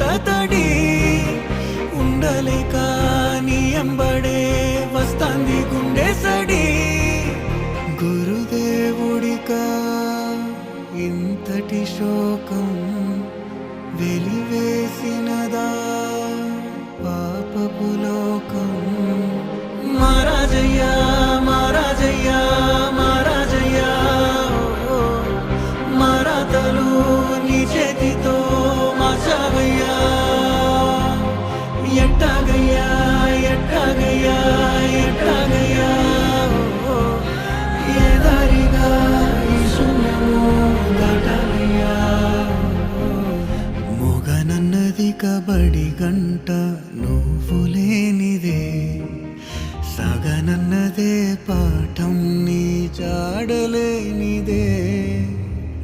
కంట తడి ఉండలేక నీ ఎంబడే వస్తాంది గుండె సడి గురుదేవుడికా ఇంతటి శోకం వెలివేసినదా పాపపు లోకం మహారాజయ్యా మహారాజయ్యా